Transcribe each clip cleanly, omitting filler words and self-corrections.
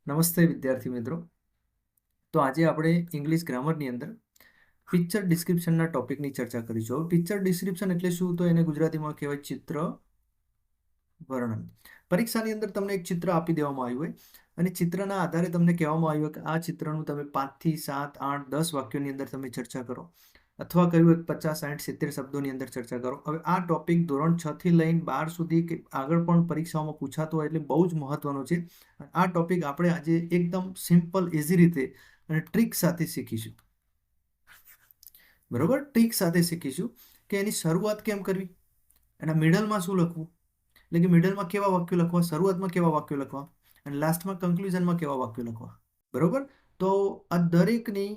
નમસ્તે વિદ્યાર્થી મિત્રો. તો આજે આપણે ઇંગ્લિશ ગ્રામરની અંદર પિક્ચર ડિસ્ક્રિપ્શનના ટોપિકની ચર્ચા કરીશું. પિક્ચર ડિસ્ક્રિપ્શન એટલે શું? તો એને ગુજરાતીમાં કહેવાય ચિત્ર વર્ણન. પરીક્ષાની અંદર તમને એક ચિત્ર આપી દેવામાં આવ્યું હોય અને ચિત્રના આધારે તમને કહેવામાં આવ્યું કે આ ચિત્રનું તમે 5 થી 7, 8, 10 વાક્યોની અંદર તમે ચર્ચા કરો, અથવા કહ્યું એક 50, 60, 70 શબ્દોની અંદર ચર્ચા કરો. હવે આ ટોપિક ધોરણ 6 થી લઈને 12 સુધી કે આગળ પણ પરીક્ષાઓમાં પૂછાતો હોય એટલે બહુ જ મહત્વનો છે. આ ટોપિક આપણે આજે એકદમ સિમ્પલ ઇઝી રીતે અને ટ્રીક સાથે શીખીશું. બરોબર, ટ્રીક સાથે શીખીશું કે એની શરૂઆત કેમ કરવી, એના મિડલમાં શું લખવું, એટલે કે મિડલમાં કેવા વાક્યો લખવા, શરૂઆતમાં કેવા વાક્યો લખવા અને લાસ્ટમાં કન્ક્લુઝનમાં કેવા વાક્યો લખવા. બરોબર, તો આ દરેકની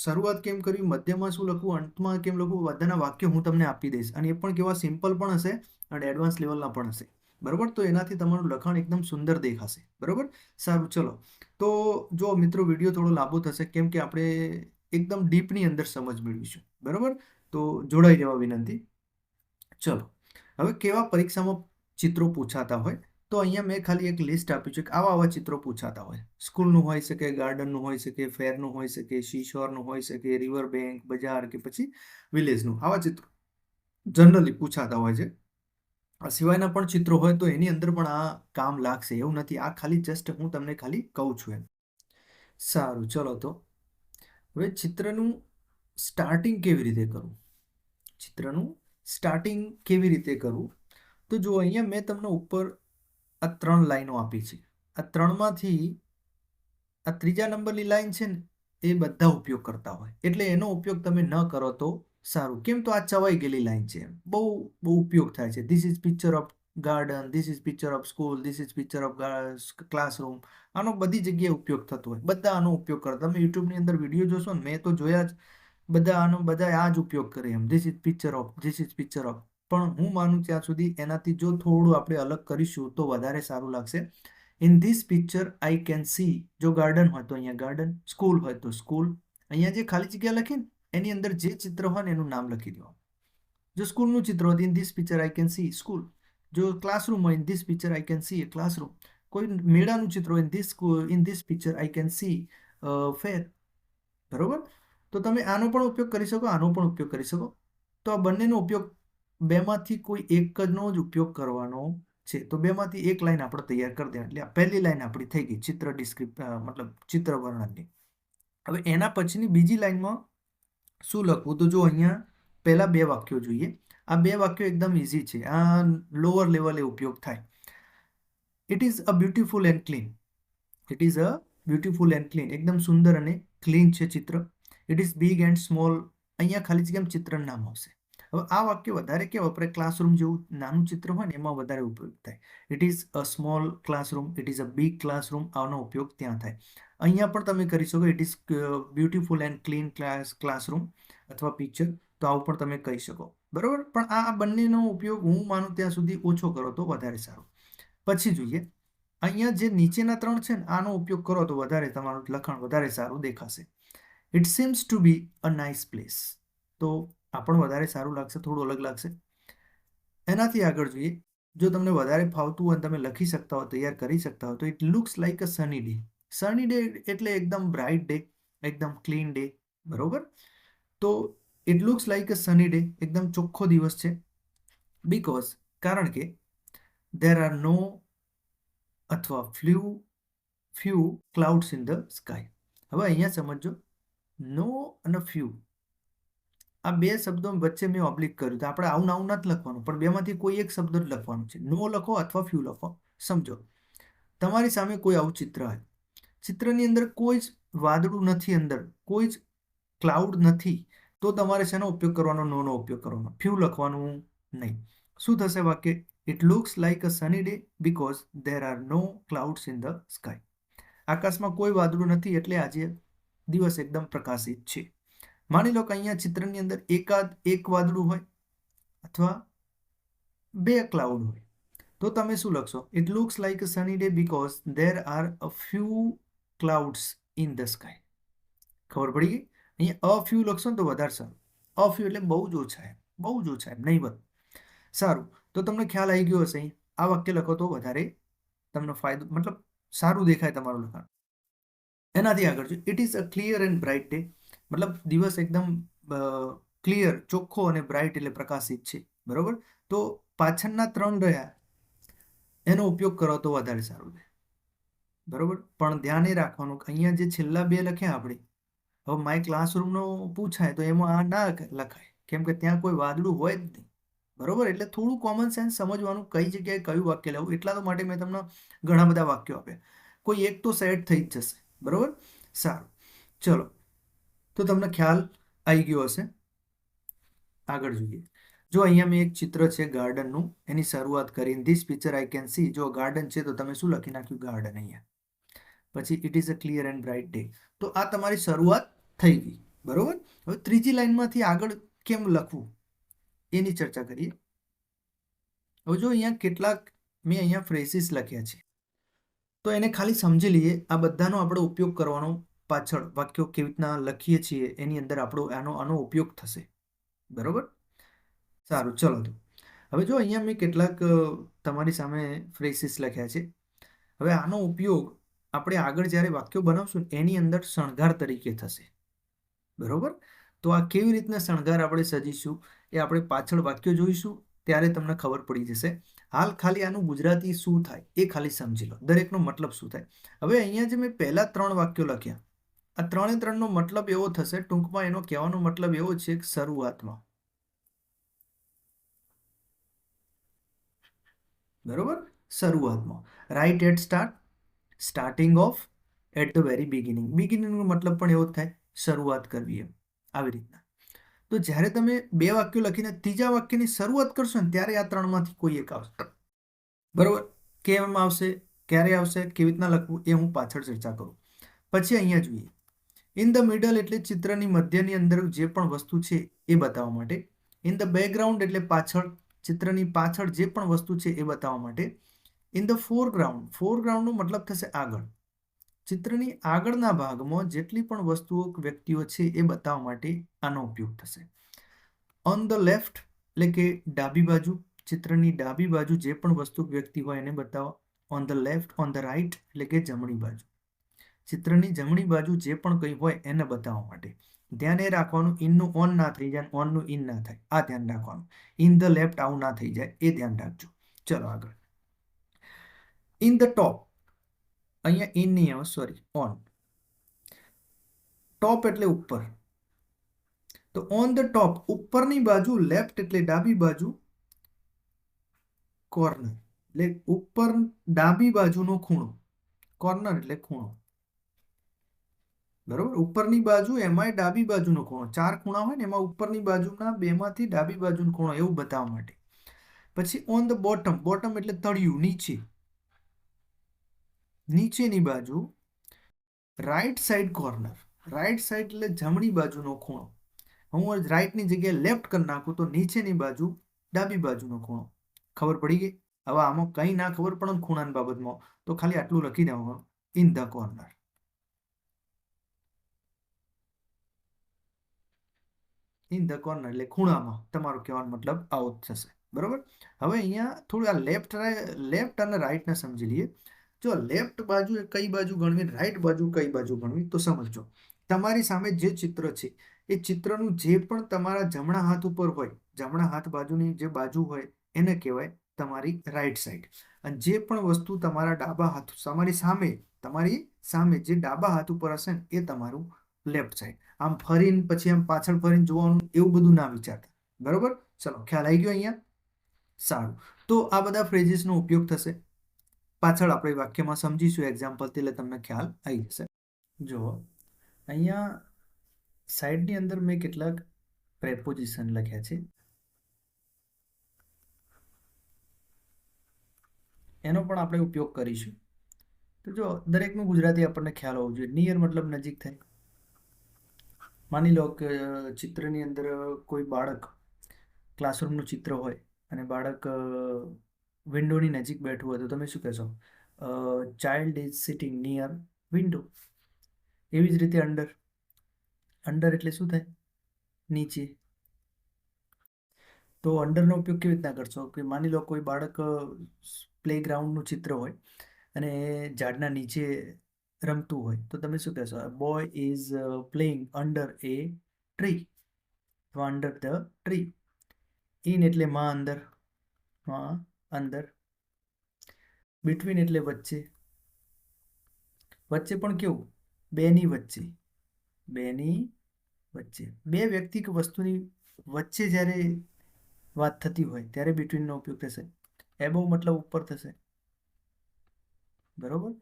શરૂઆત કેમ કરવી, મધ્યમાં શું લખવું, અંતમાં કેમ લખવું, બધાના વાક્યો હું તમને આપી દઈશ અને એ પણ કેવા સિમ્પલ પણ હશે અને એડવાન્સ લેવલના પણ હશે. બરોબર, તો એનાથી તમારું લખાણ એકદમ સુંદર દેખાશે. બરોબર, સારું, ચલો. તો જો મિત્રો, વિડીયો થોડો લાંબો થશે કેમ કે આપણે એકદમ ડીપની અંદર સમજ મેળવીશું. બરોબર, તો જોડાઈ જવા વિનંતી. ચલો, હવે કેવા પરીક્ષામાં ચિત્રો પૂછાતા હોય, તો અહીંયા મેં ખાલી એક લિસ્ટ આપ્યું છે કે આવા આવા ચિત્રો પૂછાતા હોય. સ્કૂલનું હોઈ શકે, ગાર્ડનનું હોઈ શકે, ફેરનું હોઈ શકે, સીશોરનું હોઈ શકે, રિવર બેંક, બજાર કે પછી વિલેજનું. આવા ચિત્રો જનરલી પૂછાતા હોય છે. આ સિવાયના પણ ચિત્રો હોય તો એની અંદર પણ આ કામ લાગશે એવું નથી. આ ખાલી જસ્ટ હું તમને ખાલી કહું છું એમ. સારું, ચલો. તો હવે ચિત્રનું સ્ટાર્ટિંગ કેવી રીતે કરવું, ચિત્રનું સ્ટાર્ટિંગ કેવી રીતે કરવું, તો જો અહીંયા મેં તમને ઉપર આ 3 લાઈનો આપી છે. આ ત્રણમાંથી આ ત્રીજા નંબરની લાઈન છે ને, એ બધા ઉપયોગ કરતા હોય એટલે એનો ઉપયોગ તમે ન કરો તો સારું. કેમ? તો આ ચવાઈ ગયેલી લાઈન છે, બહુ બહુ ઉપયોગ થાય છે. This is picture of garden, this is picture of school, this is picture of classroom. આનો બધી જગ્યાએ ઉપયોગ થતો હોય, બધા આનો ઉપયોગ કરે. તમે યુટ્યુબની અંદર વિડીયો જોશો ને, મેં તો જોયા જ, બધા આ જ ઉપયોગ કરે એમ, this is picture of, this is picture of. પણ હું માનું ત્યાં સુધી એનાથી જો થોડું આપણે અલગ કરીશું તો વધારે સારું લાગશે. In this picture I can C, જો ગાર્ડન હોય તો અહીંયા ગાર્ડન, સ્કૂલ હોય તો સ્કૂલ. અહીંયા જે ખાલી જગ્યા લખીને એની અંદર જે ચિત્ર હોય ને એનું નામ લખી દેવાનું. જો સ્કૂલનું ચિત્ર હોય in this picture I can see school. જો ક્લાસરૂમ હોય in this picture I can see a classroom. કોઈ મેળાનું ચિત્ર હોય in this picture I can see fair. બરોબર, તો તમે આનો પણ ઉપયોગ કરી શકો, આનો પણ ઉપયોગ કરી શકો. તો આ બંનેનો ઉપયોગ, બેમાંથી કોઈ એક જનો જ ઉપયોગ કરવાનો છે. તો બેમાંથી એક લાઈન આપણે તૈયાર કરી દેવાની, એટલે આ પહેલી લાઈન આપણી થઈ ગઈ ચિત્ર મતલબ ચિત્ર વર્ણનની. હવે એના પછીની બીજી લાઈનમાં શું લખવું, તો જો અહીંયા પહેલા 2 વાક્યો જોઈએ. આ 2 વાક્યો એકદમ ઇઝી છે, આ લોઅર લેવલે ઉપયોગ થાય. It is a beautiful and clean. It is a beautiful and clean, એકદમ સુંદર અને ક્લીન છે ચિત્ર. It is big and small, અહીંયા ખાલી જગ્યામાં ચિત્રનું નામ આવશે. હવે આ વાક્ય વધારે કેવા વપરાય, ક્લાસરૂમ જેવું નાનું ચિત્ર હોય ને એમાં વધારે ઉપયોગ થાય. It is a small classroom, it is a big classroom, આનો ઉપયોગ ત્યાં થાય. અહીંયા પણ તમે કરી શકો, it is beautiful and clean classroom અથવા પિક્ચર, તો આવું પણ તમે કહી શકો. બરોબર, પણ આ બંનેનો ઉપયોગ હું માનું ત્યાં સુધી ઓછો કરો તો વધારે સારું. પછી જોઈએ, અહીંયા જે નીચેના 3 છે ને, આનો ઉપયોગ કરો તો વધારે તમારું લખાણ વધારે સારું દેખાશે. It seems to be a nice place, તો આ પણ વધારે સારું લાગશે, થોડું અલગ લાગશે. એનાથી આગળ જોઈએ, જો તમને વધારે ફાવતું હોય અને તમે લખી શકતા હો, તૈયાર કરી શકતા હો, તો it looks like a sunny day. Sunny day એટલે એકદમ બ્રાઇટ ડે, એકદમ ક્લીન ડે. બરોબર, તો it looks like a sunny day, એકદમ ચોખ્ખો દિવસ છે. બીકોઝ, કારણ કે દેર આર નો અથવા few clouds in the sky. હવે અહીંયા સમજો, નો અને ફ્યુ, આ 2 શબ્દો વચ્ચે મેં ઓબ્લિક કર્યું. તો આપણે આવું આવું નથી લખવાનું, પણ બેમાંથી કોઈ એક શબ્દ જ લખવાનું છે. નો લખો અથવા ફ્યુ લખો. સમજો, તમારી સામે કોઈ આવું ચિત્ર હોય, ચિત્રની અંદર કોઈ જ વાદળું નથી, અંદર કોઈ જ ક્લાઉડ નથી, તો તમારે શેનો ઉપયોગ કરવાનો? નોનો ઉપયોગ કરવાનો, ફ્યુ લખવાનું નહીં. શું થશે વાક્ય? It looks like a sunny day because there are no clouds in the sky. આકાશમાં કોઈ વાદળું નથી એટલે આજે દિવસ એકદમ પ્રકાશિત છે. માની લો કે અહીંયા ચિત્રની અંદર એક વાદળું હોય અથવા 2 ક્લાઉડ હોય, તો તમે શું લખશો? It looks like a sunny day because there are a few clouds in the sky. ખબર પડી ગઈ? અહીંયા અ ફ્યુ લખશો ને તો વધારે સારું. અ ફ્યુ એટલે બહુ જ ઓછા એમ, બહુ જ ઓછા એમ, નહીં બધ. સારું, તો તમને ખ્યાલ આવી ગયો હશે. આ વાક્ય લખો તો વધારે તમને ફાયદો, મતલબ સારું દેખાય તમારું લખાણ. એનાથી આગળ છે it is a clear and bright day, મતલબ દિવસ એકદમ ક્લિયર, ચોખ્ખો અને બ્રાઇટ એટલે પ્રકાશિત છે. બરોબર. તો પાછળના 3 રહ્યા એનો ઉપયોગ કરો તો વધારે સારું છે. બરોબર. પણ ધ્યાન એ રાખવાનું કે અહીંયા જે છેલ્લા 2 લખ્યા આપણે, હવે માય ક્લાસરૂમનો પૂછાય તો એમાં આ ના લખાય, કેમ કે ત્યાં કોઈ વાદળું હોય જ નહીં. બરોબર. એટલે થોડું કોમન સેન્સ સમજવાનું કઈ જગ્યાએ કયું વાક્ય લેવું, એટલા તો માટે મેં તમને ઘણા બધા વાક્યો આપ્યા. કોઈ એક તો સેટ થઈ જ જશે. બરોબર. સારું. ચલો, તો તમને ખ્યાલ આવી ગયો હશે. આગળ જોઈએ. જો અહીંયા મેં એક ચિત્ર છે ગાર્ડનનું, એની શરૂઆત કરીને this picture I can C. જો ગાર્ડન છે તો તમે શું લખી નાખ્યું? ગાર્ડન. અહીંયા પછી it is a clear and bright day. તો આ તમારી શરૂઆત થઈ ગઈ. બરોબર. હવે ત્રીજી લાઈનમાંથી આગળ કેમ લખવું એની ચર્ચા કરીએ. હવે જો અહીંયા કેટલાક મેં અહીંયા ફ્રેસીસ લખ્યા છે, તો એને ખાલી સમજી લઈએ. આ બધાનો આપણે ઉપયોગ કરવાનો, પાછળ વાક્યો કેવી રીતના લખીએ છીએ એની અંદર આનો ઉપયોગ થશે. બરોબર. સારું. ચલો તો હવે જો અહીંયા મેં કેટલાક તમારી સામે ફ્રેસીસ લખ્યા છે. હવે આનો ઉપયોગ આપણે આગળ જ્યારે વાક્યો બનાવશું એની અંદર શણગાર તરીકે થશે. બરોબર. તો આ કેવી રીતના શણગાર આપણે સજીશું એ આપણે પાછળ વાક્યો જોઈશું ત્યારે તમને ખબર પડી જશે. હાલ ખાલી આનું ગુજરાતી શું થાય એ ખાલી સમજી લો, દરેકનો મતલબ શું થાય. હવે અહીંયા જે મેં પહેલા 3 વાક્યો લખ્યા, આ 3 મતલબ એવો થશે, ટૂંકમાં એનો કહેવાનો મતલબ એવો છે કે શરૂઆતમાં. બરોબર. શરૂઆતમાં. Right at start, starting of, at the very beginning. બિગિનિંગનો મતલબ પણ એવો જ થાય, શરૂઆત કરવી એમ. આવી રીતના. તો જ્યારે તમે 2 વાક્યો લખીને ત્રીજા વાક્યની શરૂઆત કરશો ને ત્યારે આ 3માંથી કોઈ એક આવશે. બરોબર. કેમ આવશે, ક્યારે આવશે, કેવી રીતના લખવું એ હું પાછળ ચર્ચા કરું. પછી અહીંયા જોઈએ. ઇન ધ મિડલ એટલે ચિત્રની મધ્યની અંદર જે પણ વસ્તુ છે એ બતાવવા માટે. ઇન ધ બેકગ્રાઉન્ડ એટલે પાછળ, ચિત્રની પાછળ જે પણ વસ્તુ છે એ બતાવવા માટે. ઇન ધ ફોરગ્રાઉન્ડ, ફોરગ્રાઉન્ડનો મતલબ થશે આગળ. ચિત્રની આગળના ભાગમાં જેટલી પણ વસ્તુઓ, વ્યક્તિઓ છે એ બતાવવા માટે આનો ઉપયોગ થશે. ઓન ધ લેફ્ટ એટલે કે ડાબી બાજુ, ચિત્રની ડાબી બાજુ જે પણ વસ્તુ, વ્યક્તિ હોય એને બતાવો. On the left. On the right એટલે કે જમણી બાજુ, ચિત્રની જમણી બાજુ જે પણ કંઈ હોય એને બતાવવા માટે. ધ્યાન એ રાખવાનું ઇનનું ઓન ના થઈ જાય, ઓનનું ઇન ના થાય, આ ધ્યાન રાખવાનું. ઇન ધ લેફ્ટ આવું ના થઈ જાય, એ ધ્યાન રાખજો. ચલો આગળ. ઇન ધ ટોપ, અહીંયા ઇન નહીં આવે, સોરી, ઓન. ટોપ એટલે ઉપર. તો ઓન ધ ટોપ, ઉપરની બાજુ, લેફ્ટ એટલે ડાબી બાજુ, કોર્નર એટલે ઉપર ડાબી બાજુનો ખૂણો. કોર્નર એટલે ખૂણો. બરોબર. ઉપરની બાજુ એમાંય ડાબી બાજુનો ખૂણો. 4 ખૂણા હોય ને એમાં ઉપરની બાજુના 2માંથી ડાબી બાજુનો ખૂણો, એવું બતાવવા માટે. પછી ઓન ધ બોટમ, બોટમ એટલે તળિયું, નીચે, નીચેની બાજુ. Right side corner, right side એટલે જમણી બાજુનો ખૂણો. હું રાઈટની જગ્યાએ લેફ્ટ કરી નાખું તો નીચેની બાજુ ડાબી બાજુનો ખૂણો. ખબર પડી ગઈ? હવે આમાં કંઈ ના ખબર પડે ને ખૂણાની બાબતમાં તો ખાલી આટલું લખી દેવાનું, in the corner. In the corner એટલે ખૂણામાં. તમારો કહેવાનો મતલબ આવો જ થશે. બરોબર. હવે અહીંયા થોડું આ લેફ્ટ અને રાઈટને સમજી લઈએ. જો લેફ્ટ બાજુ એ કઈ બાજુ ગણવી, રાઈટ બાજુ કઈ બાજુ ગણવી, તો સમજો. તમારી સામે જે ચિત્ર છે એ ચિત્રનું જે પણ તમારા જમણા હાથ ઉપર હોય, જમણા હાથ બાજુની જે બાજુ હોય એને કહેવાય તમારી રાઈટ સાઈડ. અને જે પણ વસ્તુ તમારા ડાબા હાથ, તમારી સામે જે ડાબા હાથ ઉપર હશે ને એ તમારું લેફ્ટ સાઈડ. આમ ફરીને પછી આમ પાછળ ફરીને જોવાનું એવું બધું ના વિચારતા. બરોબર. ચલો, ખ્યાલ આવી ગયો અહીંયા. સારું. તો આ બધા ફ્રેઝીસનો ઉપયોગ થશે, પાછળ આપણે વાક્યમાં સમજીશું એક્ઝામ્પલથી, એટલે તમને ખ્યાલ આવી જશે. જુઓ અહીંયા સાઈડની અંદર મેં કેટલાક પ્રેપોઝિશન લખ્યા છે, એનો પણ આપણે ઉપયોગ કરીશું. તો જો દરેકનું ગુજરાતી આપણને ખ્યાલ હોવો જોઈએ. નિયર મતલબ નજીક થાય. માની લો કે ચિત્રની અંદર કોઈ બાળક, ક્લાસરૂમનું ચિત્ર હોય અને બાળક વિન્ડોની નજીક બેઠું હોય તો તમે શું કહેશો? Child is sitting near window. એવી જ રીતે અંડર, અંડર એટલે શું થાય? નીચે. તો અંડરનો ઉપયોગ કેવી રીતના કરશો? કે માની લો કોઈ બાળક પ્લેગ્રાઉન્ડનું ચિત્ર હોય અને ઝાડના નીચે રમતું હોય તો તમે શું કહેશો? Boy is playing under A tree. તો અંડર ધ ટ્રી. ઇન એટલે માં અંદર, માં અંદર. બિટવીન એટલે વચ્ચે, વચ્ચે પણ કેવું? બેની વચ્ચે, બેની વચ્ચે. બે વ્યક્તિ કે વસ્તુની વચ્ચે જ્યારે વાત થતી હોય ત્યારે બિટવીનનો ઉપયોગ થશે. એબોવ મતલબ ઉપર થશે, બરોબર?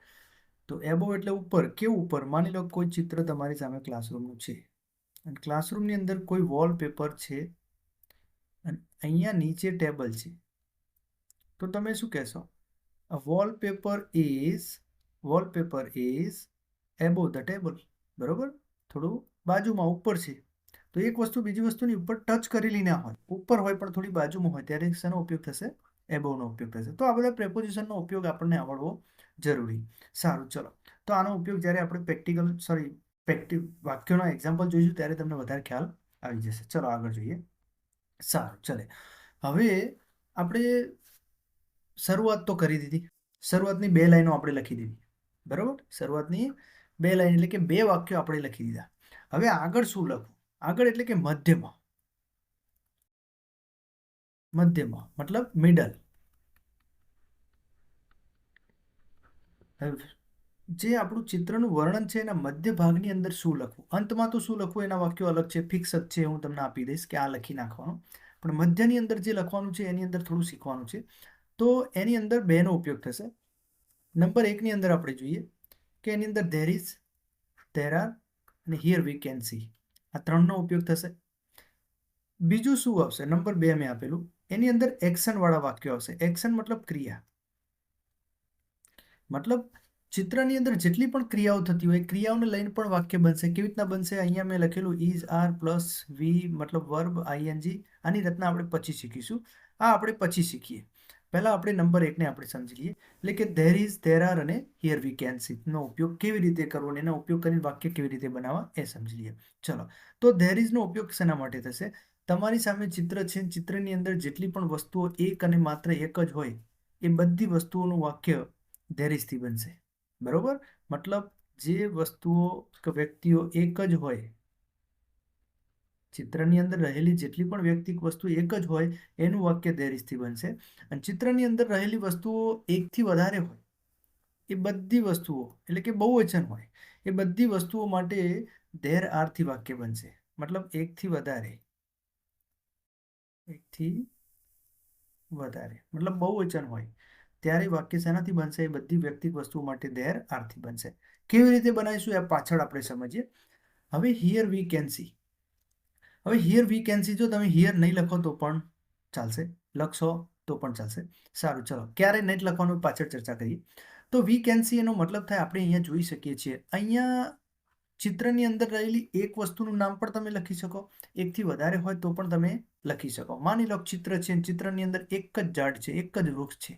તો એબોવ એટલે ઉપર. કેવું ઉપર? માની લો કોઈ ચિત્ર તમારી સામે ક્લાસરૂમનું છે અને ક્લાસરૂમની અંદર કોઈ વોલપેપર છે અને અહીંયા નીચે ટેબલ છે. તો તમે શું કહેશો? Wallpaper is above the table, બરોબર? થોડું બાજુમાં ઉપર છે. તો એક વસ્તુ બીજી વસ્તુની ઉપર ટચ કરેલી ના હોય, ઉપર હોય પણ થોડી બાજુમાં હોય, ત્યારે શેનો ઉપયોગ થશે? એબોવનો ઉપયોગ થશે. તો આ બધા પ્રેપોઝિશનનો ઉપયોગ આપણને આવડવો જરૂરી. સારું, ચલો. તો આનો ઉપયોગ જ્યારે આપણે વાક્યોના એક્ઝામ્પલ જોઈશું ત્યારે તમને વધારે ખ્યાલ આવી જશે. ચલો આગળ જોઈએ. સારું, ચલે. હવે આપણે શરૂઆત તો કરી દીધી. શરૂઆતની 2 લાઈનો આપણે લખી દીધી, બરોબર? શરૂઆતની 2 લાઈન એટલે કે 2 વાક્યો આપણે લખી દીધા. હવે આગળ શું લખવું? આગળ એટલે કે મધ્યમાં. મધ્યમાં મતલબ મિડલ. જે આપણું ચિત્રનું વર્ણન છે એના મધ્ય ભાગની અંદર શું લખવું? અંતમાં તો શું લખવું એના વાક્યો અલગ છે, ફિક્સ જ છે. હું તમને આપી દઈશ કે આ લખી નાખવાનું. પણ મધ્યની અંદર જે લખવાનું છે એની અંદર થોડું શીખવાનું છે. તો એની અંદર 2નો ઉપયોગ થશે. નંબર 1ની અંદર આપણે જોઈએ કે એની અંદર ધેર ઇઝ, ધેર આર અને હિયર વી કેન સી. આ 3નો ઉપયોગ થશે. બીજું શું આવશે? નંબર 2 મેં આપેલું. એની અંદર એક્શન વાળા વાક્યો આવશે. એક્શન મતલબ ક્રિયા. મતલબ ચિત્રની અંદર જેટલી પણ ક્રિયાઓ થતી હોય ક્રિયાઓને લઈને પણ વાક્ય બનશે. કેવી રીતના બનશે? અહીંયા મેં લખેલું ઇઝ, આર પ્લસ વી મતલબ વર્બ, આઈએનજી. આની રચના આપણે પછી શીખીશું. આ આપણે પછી શીખીએ. પહેલા આપણે નંબર 1ને આપણે સમજી લઈએ. એટલે કે ધેર ઇઝ, ધેર આર અને હિયર વી કેન સી નો ઉપયોગ કેવી રીતે કરવો અને એનો ઉપયોગ કરીને વાક્ય કેવી રીતે બનાવવા એ સમજી લઈએ. ચલો. તો ધેર ઇઝનો ઉપયોગ શેના માટે થશે? તમારી સામે ચિત્ર છે, ચિત્રની અંદર જેટલી પણ વસ્તુઓ એક અને માત્ર એક જ હોય એ બધી વસ્તુઓનું વાક્ય ધેર ઇઝથી બનશે, બરોબર? મતલબ જે વસ્તુઓ કે વ્યક્તિઓ એક જ હોય, ચિત્રની અંદર રહેલી જેટલી પણ વ્યક્તિક વસ્તુ એક જ હોય એનું વાક્ય ધેર ઇઝથી બનશે. અને ચિત્રની અંદર રહેલી વસ્તુઓ એકથી વધારે હોય એ બધી વસ્તુઓ એટલે કે બહુવચન હોય એ બધી વસ્તુઓ માટે ધેર આરથી વાક્ય બનશે. મતલબ એકથી વધારે, એકથી વધારે મતલબ બહુવચન હોય ત્યારે વાક્ય શેનાથી બનશે? એ બધી વ્યક્તિક વસ્તુઓ માટે ધેર આરથી બનશે. કેવી રીતે બનાવીશું એ પાછળ આપણે સમજીએ. હવે હિયર વી કેન સી. હવે હિયર વી કેન સી જો તમે હિયર નહીં લખો તો પણ ચાલશે, લખશો તો પણ ચાલશે. સારું, ચલો. ક્યારે નહીં લખવાનું પાછળ ચર્ચા કરીએ. તો વી કેન સી એનો મતલબ થાય આપણે અહીંયા જોઈ શકીએ છીએ. અહીંયા ચિત્રની અંદર રહેલી એક વસ્તુનું નામ પણ તમે લખી શકો. એકથી વધારે હોય તો પણ તમે લખી શકો. માની લો ચિત્ર છે, ચિત્રની અંદર એક જ ઝાડ છે, એક જ વૃક્ષ છે,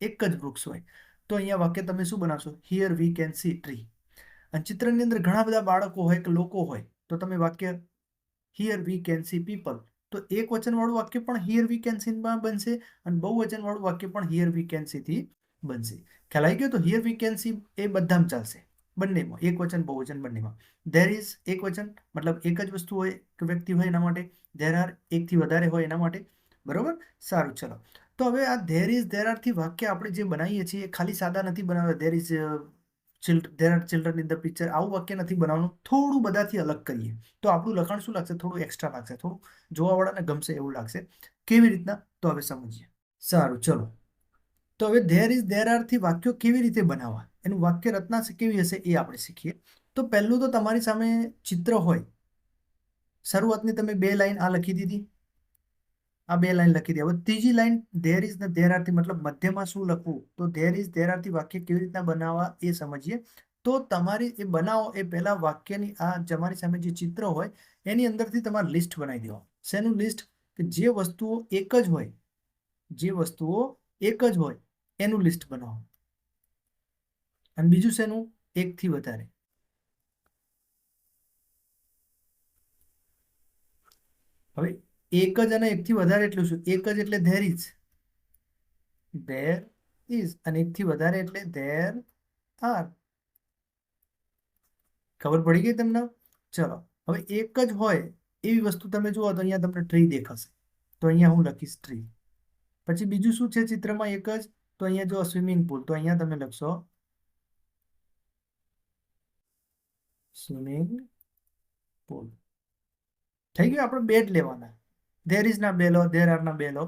એક જ વૃક્ષ હોય તો અહીંયા વાક્ય તમે શું બનાવશો? Here we can see tree. અને ચિત્રની અંદર ઘણા બધા બાળકો હોય કે લોકો હોય તો તમે વાક્ય here we can see people. તો એક વચન વાળું વાક્ય પણ હિયર વી કેન સી માં બનશે અને બહુવચન વાળું વાક્ય પણ હિયર વી કેન સી થી બનશે. ખ્યાલ આવી ગયો? તો હિયર વી કેન સી એ બધામાં ચાલશે, બંનેમાં, એક વચન બહુવચન બંનેમાં. ધેર ઇઝ એક વચન મતલબ એક જ વસ્તુ હોય કે વ્યક્તિ હોય એના માટે. ધેર આર એકથી વધારે હોય એના માટે, બરોબર? સારું, ચલો. તો હવે આ ધેર ઇઝ, ધેર આર થી વાક્ય આપણે જે બનાવીએ છીએ એ ખાલી સાદા નથી બનાવતા. There is there are children in the picture, આવું વાક્ય નથી બનાવવાનું. થોડું બધાથી અલગ કરીએ તો આપણું લખાણ શું લાગશે? થોડું એક્સ્ટ્રા લાગશે, થોડું જોવાવાળાને ગમશે એવું લાગશે. કેવી રીતના? તો હવે સમજીએ. સારું, ચલો. તો હવે ધેર ઇઝ, ધેર આર થી વાક્યો કેવી રીતે બનાવવા, એનું વાક્ય રચના કેવી હશે એ આપણે શીખીએ. તો પહેલું તો તમારી સામે ચિત્ર હોય, શરૂઆતની તમે 2 લાઈન આ લખી દીધી, આ 2 લાઈન લખી દે. હવે ત્રીજી લાઈન ધેર ઇઝ ને ધેર આર થી મતલબ મધ્યમાં શું લખવું? તો ધેર ઇઝ, ધેર આર થી વાક્ય કેવી રીતના બનાવવા એ સમજીએ. તો તમારી એ બનાવો એ પહેલા વાક્યની આ તમારી સામે જે ચિત્ર હોય એની અંદરથી તમારે લિસ્ટ બનાવી દેવા. શેનું લિસ્ટ? કે જે વસ્તુઓ એક જ હોય, જે વસ્તુઓ એક જ હોય એનું લિસ્ટ બનાવો. અને બીજું શેનું? એકથી વધારે. હવે એક જ અને એકથી વધારે એટલું શું? એક જ એટલે ધેર ઇઝ, ધેર ઇઝ, અને એકથી વધારે એટલે ધેર આર. ખબર પડી ગઈ તમને? ચલો, હવે એક જ હોય એવી વસ્તુ તમે જુઓ તો અહીંયા તમને ટ્રી દેખાશે, તો અહીંયા હું લખીશ ટ્રી. પછી બીજું શું છે ચિત્રમાં એક જ? તો અહીંયા જો સ્વિમિંગ પુલ, તો અહીંયા તમે લખશો સ્વિમિંગ પુલ. થઈ ગયું. આપણે બે જ લેવાના. ધેર ઇઝ ના બે લો, ધેર આર ના બે લો.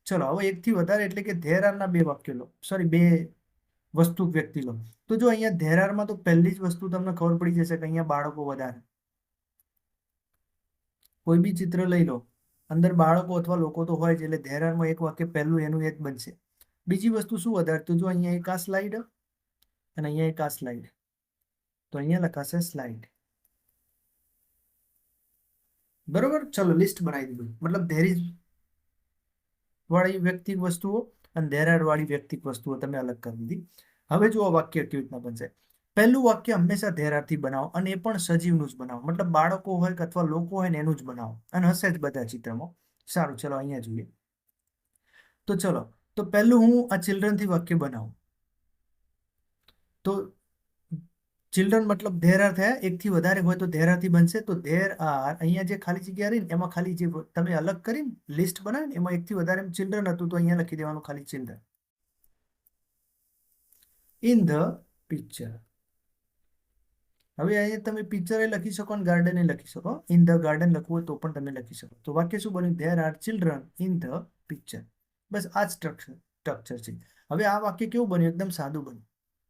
ચલો, હવે એકથી વધારે એટલે કે ધેર આર ના બે વાક્ય લો, સોરી બે વસ્તુ વ્યક્તિ લો. તો જો અહીંયા ધેર આરમાં તો પહેલી જ વસ્તુ તમને ખબર પડી જશે કે અહીંયા બાળકો વધારે. કોઈ બી ચિત્ર લઈ લો, અંદર બાળકો અથવા લોકો તો હોય જ, એટલે ધેર આરમાં એક વાક્ય પહેલું એનું એ જ બનશે. બીજી વસ્તુ શું વધારે? તો જો અહીંયા એક આ સ્લાઇડ અને અહીંયા એક આ સ્લાઇડ, તો અહીંયા લખાશે સ્લાઇડ. બરોબર. ચલો, લિસ્ટ બનાવી દીધું. મતલબ ધેર ઇઝ વાળી વ્યક્તિક વસ્તુઓ અને ધેર આર વાળી વ્યક્તિક વસ્તુઓ તમે અલગ કરી દીધી. હવે જુઓ વાક્ય કેવી રીતના બનશે. પહેલું વાક્ય હંમેશા ધેર આરથી બનાવો, અને એ પણ સજીવનું જ બનાવો, મતલબ બાળકો હોય કે અથવા લોકો હોય ને એનું જ બનાવો, અને હશે જ બધા ચિત્રમાં. સારું, ચલો અહીંયા જોઈએ. તો ચલો, તો પહેલું હું આ ચિલ્ડ્રનથી વાક્ય બનાવું. તો ચિલ્ડ્રન મતલબ ધેર આર થયા, એકથી વધારે હોય તો ધેર આરથી બનશે. તો ધેર આર, અહીંયા જે ખાલી જગ્યા રહી ને એમાં ખાલી જે તમે અલગ કરીને લિસ્ટ બનાવી ને એમાં એકથી વધારે ચિલ્ડ્રન હતું, તો અહીંયા લખી દેવાનું ખાલી ચિલ્ડ્રન ઇન ધ પિક્ચર. હવે અહીંયા તમે પિક્ચર એ લખી શકો અને ગાર્ડન એ લખી શકો. ઇન ધ ગાર્ડન લખવું હોય તો પણ તમે લખી શકો. તો વાક્ય શું બન્યું? There are children in the picture. બસ આ જ સ્ટ્રક્ચર છે. હવે આ વાક્ય કેવું બન્યું? એકદમ સાદું બન્યું.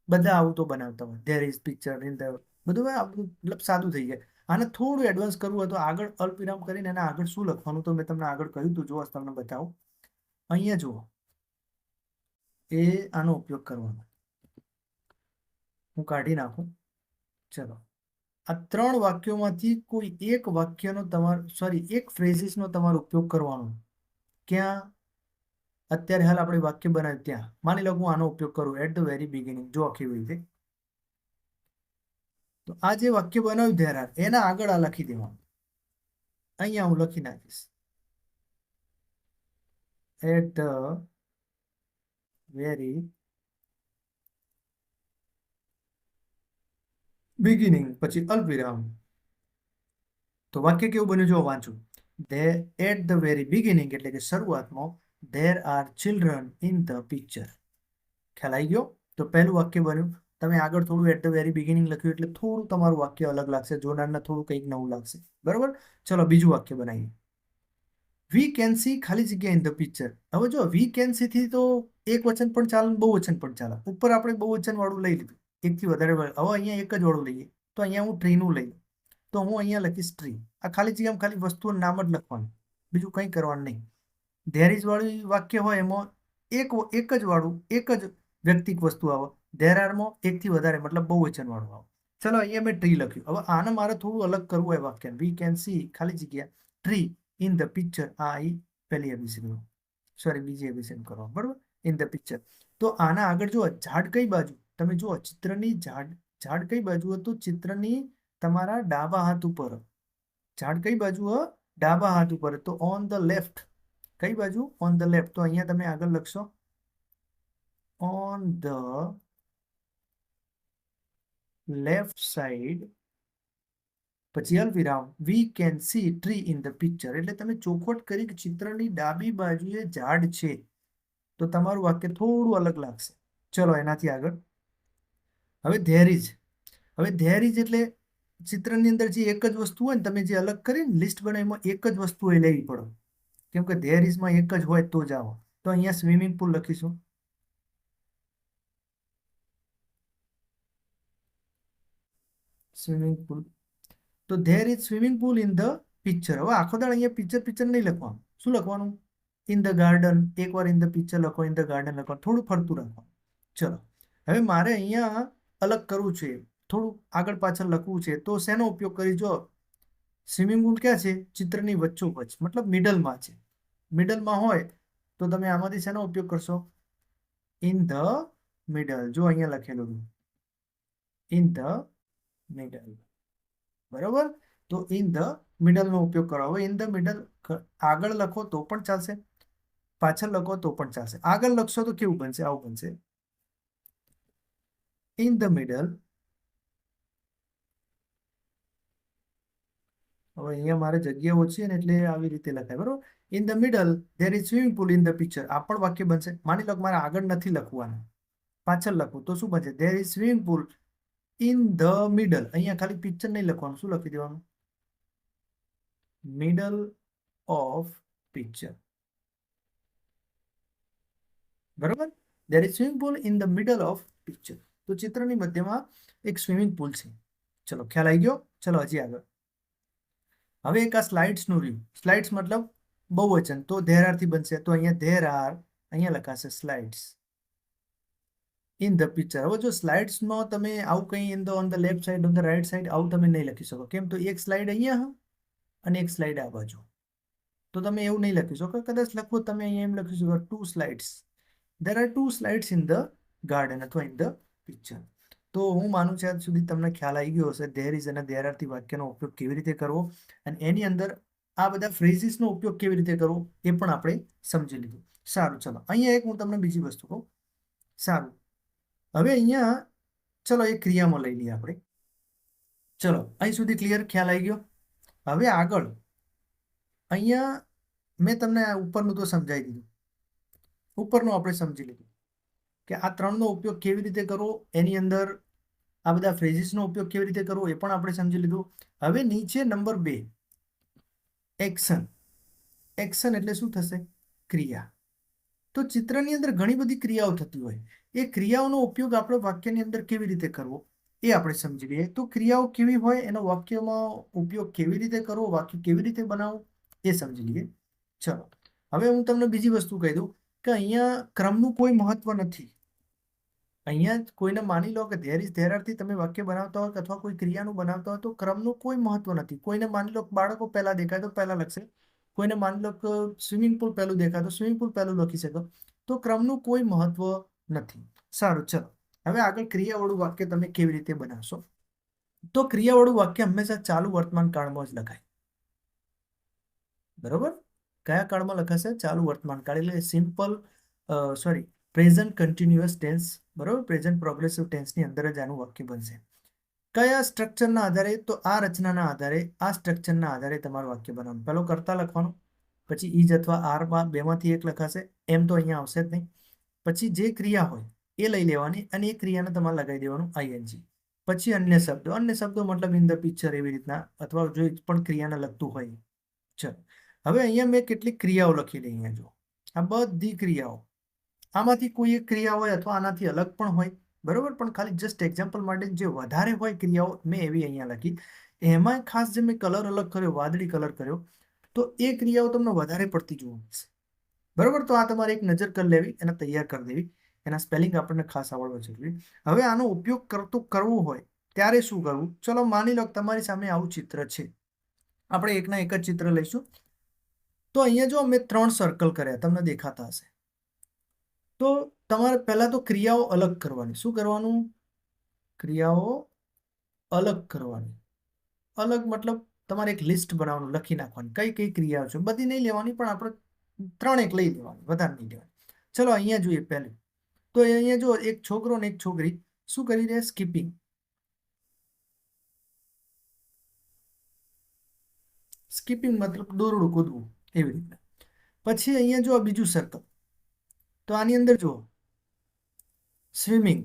બધા આવું તો બનાવતા હોય, there is picture in the, બધું આ બધું મતલબ સાદું થઈ જાય. આને થોડું એડવાન્સ કરવું હોય તો આગળ અલ્પવિરામ કરીને એના આગળ શું લખવાનું, તો મેં તમને આગળ કહ્યું હતું. જો તમને બતાવું, અહીંયા જુઓ, એ આનો ઉપયોગ કરવાનો. હું કાઢી નાખું. ચલો, આ ત્રણ વાક્યોમાંથી કોઈ એક વાક્યનો તમારો, સોરી, એક ફ્રેઝિસનો તમારો ઉપયોગ કરવાનો. ક્યાં? અત્યારે હાલ આપણે વાક્ય બનાવ્યું ત્યાં. માની લો હું આનો ઉપયોગ કરું એટ ધ વેરી બિગિનિંગ. જો કેવી રીતે, તો આ જે વાક્ય બનાવ્યું ધેર આર, એના આગળ આ લખી દેવાનું. અહીંયા હું લખી નાખીશ એટ ધ વેરી બિગિનિંગ, પછી અલ્પવિરામ. તો વાક્ય કેવું બન્યું? જો વાંચું. એટ ધ વેરી બિગિનિંગ એટલે કે શરૂઆતમાં, there are children in the picture. ખ્યાલ આવી ગયો? તો પહેલું વાક્ય બન્યું. તમે આગળ થોડું એટ ધ વેરી બિગિનિંગ લખ્યું એટલે થોડું તમારું વાક્ય અલગ લાગશે, જોનારને થોડું કંઈક નવું લાગશે. બરોબર. ચલો, બીજું વાક્ય બનાવીએ. વી કેન સી ખાલી જગ્યા ઇન ધ પિક્ચર. હવે જો વી કેન સી થી તો એક વચન પણ ચાલે, બહુવચન પણ ચાલે. ઉપર આપણે બહુવચન વાળું લઈ લીધું, એકથી વધારે. હવે અહીંયા એક જ વાળું લઈએ, તો અહીંયા હું ટ્રીનું લઈ. તો હું અહીંયા લખીશ ટ્રી. આ ખાલી જગ્યામાં ખાલી વસ્તુનું નામ જ લખવાનું, બીજું કંઈ કરવાનું નહીં. ધેર ઇઝ વાળું વાક્ય હોય એમાં એક જ વાળું, એક જ વ્યક્તિક વસ્તુ આવે. ધેર આરમાં એકથી વધારે મતલબ બહુવચન વાળું આવે. ચલો, અહીંયા મેં ટ્રી લખ્યું. હવે આને મારે થોડું અલગ કરવું હોય વાક્ય. વી કેન સી ખાલી જગ્યા ટ્રી ઇન ધ પિક્ચર. આ પહેલી એબીસીડી, સોરી બીજી એબીસીડી કરવા. બરોબર. In the picture. તો આના આગળ જુઓ, ઝાડ કઈ બાજુ? તમે જુઓ ચિત્રની ઝાડ કઈ બાજુ હતું? ચિત્રની તમારા ડાબા હાથ ઉપર. ઝાડ કઈ બાજુ? ડાબા હાથ ઉપર. તો ઓન ધ લેફ્ટ. કઈ બાજુ? On the left. તો અહીંયા તમે આગળ લખશો ઓન ધ લેફ્ટ સાઈડ, પછી અલ્પવિરામ, we can see tree in the picture. એટલે તમે ચોખવટ કરી કે ચિત્રની ડાબી બાજુએ ઝાડ છે, તો તમારું વાક્ય થોડું અલગ લાગશે. ચલો, એનાથી આગળ. હવે ધેર ઇઝ. હવે ધેર ઇઝ એટલે ચિત્રની અંદર જે એક જ વસ્તુ હોય ને, તમે જે અલગ કરીને લિસ્ટ બનાવીમાં એક જ વસ્તુ એ લેવી પડે, કેમ કે ધેર ઇઝમાં એક જ હોય તો જ આવો. તો અહીંયા સ્વિમિંગ પુલ લખીશું. Swimming pool. તો there is swimming pool in the picture. હવે આખો દાડ અહીંયા પિક્ચર પિક્ચર નહીં લખવાનું. શું લખવાનું? In the garden. એકવાર ઇન ધ પિક્ચર લખો, ઇન ધ ગાર્ડન લખો, થોડું ફરતું રાખવાનું. ચલો, હવે મારે અહીંયા અલગ કરવું છે, થોડું આગળ પાછળ લખવું છે, તો શેનો ઉપયોગ કરી? જો સ્વિમિંગ પુલ ક્યાં છે? ચિત્રની વચ્ચોવચ્ચ, મતલબ મિડલમાં છે. મિડલમાં હોય તો તમે આમાંથી શેનો ઉપયોગ કરશો? In the middle. જો અહીંયા લખેલું ઇન ધ મિડલ. બરોબર. તો ઇન ધ મિડલનો ઉપયોગ કરો. હવે ઇન ધ મિડલ આગળ લખો તો પણ ચાલશે. પાછળ લખો તો પણ ચાલશે. આગળ લખશો તો કેવું બનશે? આવું બનશે, ઇન ધ મિડલ. હવે અહીંયા મારે જગ્યા ઓછી છે ને એટલે આવી રીતે લખાય, બરોબર. In the middle there is swimming pool in the picture. આ પણ વાક્ય બનશે. માની લો કે મારે આગળ નથી લખવાનું, પાછળ લખવું, તો શું બનશે? There is swimming pool in the middle. અહીંયા ખાલી પિક્ચર નહીં લખવાનું, શું લખી દેવાનું? Middle of picture. બરોબર. There is swimming pool in the middle of picture. તો ચિત્રની મધ્યમાં એક સ્વિમિંગ પુલ છે. ચલો, ખ્યાલ આવી ગયો. ચલો હજી આગળ. હવે એક આ સ્લાઇડ્સનું રહ્યું. સ્લાઇડ્સ મતલબ બહુવચન, તો ધેર આર થી બનશે. તો અહીંયા ધેર આર, અહીંયા લખાશે સ્લાઇડ્સ ઇન ધ પિક્ચર. હવે જો સ્લાઇડ્સમાં તમે આવું કંઈ in the on the left side, on the right side, આવું તમે નહીં લખી શકો. કેમ? તો એક સ્લાઇડ અહીંયા અને એક સ્લાઇડ આ બાજુ. તો તમે એવું નહીં લખી શકો. કદાચ લખો તમે અહીંયા એમ લખી શકો, two slides. There are two slides in the garden અથવા ઇન ધ પિક્ચર. તો હું માનું છું આજ સુધી તમને ખ્યાલ આવી ગયો હશે ધેર ઇઝ અને ધેર આરથી વાક્યનો ઉપયોગ કેવી રીતે કરવો, અને એની અંદર આ બધા ફ્રેઝીસનો ઉપયોગ કેવી રીતે કરવો એ પણ આપણે સમજી લીધું. સારું, ચલો અહીંયા એક હું તમને બીજી વસ્તુ કહું. સારું, હવે અહીંયા ચલો એક ક્રિયામાં લઈ લઈએ આપણે. ચલો અહીં સુધી ક્લિયર, ખ્યાલ આવી ગયો. હવે આગળ અહીંયા મેં તમને ઉપરનું તો સમજાવી દીધું, ઉપરનું આપણે સમજી લીધું કે આ ત્રણનો ઉપયોગ કેવી રીતે કરવો, એની અંદર આ બધા ફ્રેઝીસનો ઉપયોગ કેવી રીતે કરવો એ પણ આપણે સમજી લીધું. હવે નીચે નંબર 2, એક્શન. એક્શન એટલે શું થશે? ક્રિયા. તો ચિત્રની અંદર ઘણી બધી ક્રિયાઓ થતી હોય, એ ક્રિયાઓનો ઉપયોગ આપણે વાક્યની અંદર કેવી રીતે કરવો એ આપણે સમજી લઈએ. તો ક્રિયાઓ કેવી હોય, એનો વાક્યમાં ઉપયોગ કેવી રીતે કરવો, વાક્ય કેવી રીતે બનાવવું એ સમજી લઈએ. ચલો હવે હું તમને બીજી વસ્તુ કહી દઉં કે અહીંયા ક્રમનું કોઈ મહત્વ નથી. અહીંયા કોઈને માની લો કે ધેર ઇઝ ધેર આરથી તમે વાક્ય બનાવતા હોય અથવા કોઈ ક્રિયાનું બનાવતા હોય તો ક્રમનું કોઈ મહત્વ નથી. કોઈને માની લો બાળકો પહેલા દેખાય તો પહેલા લખશે, કોઈને માની લો કે સ્વિમિંગ પુલ પહેલું દેખાય તો સ્વિમિંગ પુલ પહેલું લખી શકો. તો ક્રમનું કોઈ મહત્વ નથી. સારું, ચલો હવે આગળ ક્રિયાવાળું વાક્ય તમે કેવી રીતે બનાવશો? તો ક્રિયાવાળું વાક્ય હંમેશા ચાલુ વર્તમાન કાળમાં જ લખાય. બરોબર. કયા કાળમાં લખાશે? ચાલુ વર્તમાન કાળ, એટલે સિમ્પલ પ્રેઝન્ટ કન્ટિન્યુઅસ ટેન્સ. બરોબર, પ્રેઝન્ટ પ્રોગ્રેસિવ ટેન્સની અંદર જ આનું વાક્ય બનશે. કયા સ્ટ્રક્ચરના આધારે? તો આ રચનાના આધારે, આ સ્ટ્રક્ચરના આધારે તમારું વાક્ય બનાવવાનું. પહેલો કર્તા લખવાનું, પછી ઈજ અથવા આરમાં બેમાંથી એક લખાશે. એમ તો અહીંયા આવશે જ નહીં. પછી જે ક્રિયા હોય એ લઈ લેવાની અને એ ક્રિયાને તમારે લગાવી દેવાનું આઈએનજી. પછી અન્ય શબ્દો. અન્ય શબ્દો મતલબ ઇન ધ પિક્ચર એવી રીતના, અથવા જો પણ ક્રિયાને લગતું હોય. ચલો હવે અહીંયા મેં કેટલીક ક્રિયાઓ લખેલી. અહીંયા જો આ બધી ક્રિયાઓ, આમાંથી કોઈ એક ક્રિયા હોય અથવા આનાથી અલગ પણ હોય. બરોબર, પણ ખાલી જસ્ટ એક્ઝામ્પલ માટે જે વધારે હોય ક્રિયાઓ મેં એવી અહીંયા લખી. એમાં ખાસ જે મેં કલર અલગ કર્યો, વાદળી કલર કર્યો, તો એ ક્રિયાઓ તમને વધારે પડતી જોવા મળશે. બરોબર, તો આ તમારે એક નજર કરી લેવી, એને તૈયાર કરી દેવી. એના સ્પેલિંગ આપણને ખાસ આવડવા જરૂરી. હવે આનો ઉપયોગ કરવું હોય ત્યારે શું કરવું? ચલો માની લો તમારી સામે આવું ચિત્ર છે. આપણે એકના એક જ ચિત્ર લઈશું. તો અહીંયા જો મેં 3 સર્કલ કર્યા, તમને દેખાતા હશે. તો તમારે પહેલા તો ક્રિયાઓ અલગ કરવાની. શું કરવાનું? ક્રિયાઓ અલગ કરવાની. અલગ મતલબ તમારે એક લિસ્ટ બનાવવાનું, લખી નાખવાની કઈ કઈ ક્રિયાઓ છે. બધી નહીં લેવાની, પણ આપણે 3 એક લઈ લેવાની, વધારે નહીં લેવાની. ચલો અહીંયા જોઈએ પહેલું. તો અહીંયા જો એક છોકરો ને એક છોકરી શું કરી રહ્યા? સ્કીપિંગ. સ્કીપિંગ મતલબ દોરડું કૂદવું, એવી રીતના. પછી અહીંયા જો બીજું સર્કલ, તો આની અંદર જુઓ સ્વિમિંગ.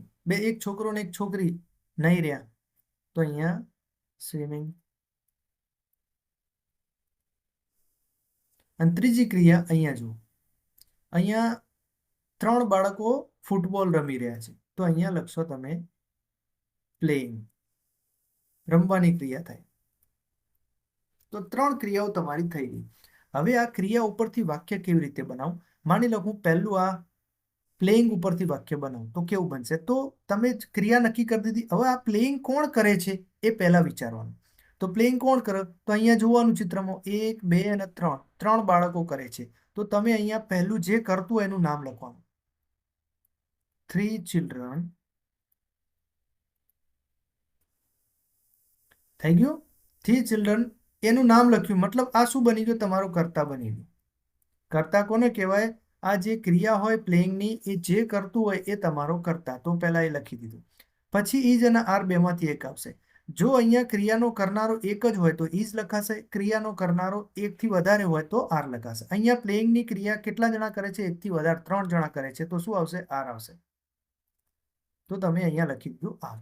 એક છોકરો ને એક છોકરી નહીં રહ્યા, તો અહીંયા સ્વિમિંગ. અને ત્રીજી ક્રિયા અહીંયા જુઓ, અહીંયા 3 બાળકો ફૂટબોલ રમી રહ્યા છે, તો અહીંયા લખશો તમે પ્લેઇંગ. રમવાની ક્રિયા થાય. તો 3 ક્રિયાઓ તમારી થઈ ગઈ. હવે આ ક્રિયા ઉપરથી વાક્ય કેવી રીતે બનાવું? માની લો હું પહેલું આ પ્લેઇંગ ઉપરથી વાક્ય બનાવું તો કેવું બનશે? તો તમે ક્રિયા નક્કી કરી દીધી. હવે આ પ્લેઇંગ કોણ કરે છે એ પહેલા વિચારવાનું. તો પ્લેઇંગ કોણ કરે? તો અહીંયા જોવાનું ચિત્રમાં 1, 2 અને 3, 3 બાળકો કરે છે. તો તમે અહીંયા પહેલું જે કરતું હોય એનું નામ લખવાનું. 3 children. થઈ ગયું? 3 children એનું નામ લખ્યું, મતલબ આ શું બની ગયું? તમારું કર્તા બની ગયું. કર્તા કોને કહેવાય? આ જે ક્રિયા હોય પ્લેઇંગની એ જે કરતું હોય એ તમારો કરતા, તો પહેલા એ લખી દીધું. પછી ઇઝ અને આર બેમાંથી એક આવશે. જો અહીંયા ક્રિયાનો કરનારો એક જ હોય તો ઇઝ લખાશે, ક્રિયાનો કરનારો એકથી વધારે હોય તો આર લખાશે. અહીંયા પ્લેઇંગની ક્રિયા કેટલા જણા કરે છે? એકથી વધારે 3 જણા કરે છે, તો શું આવશે? આર આવશે. તો તમે અહીંયા લખી દીધું આર.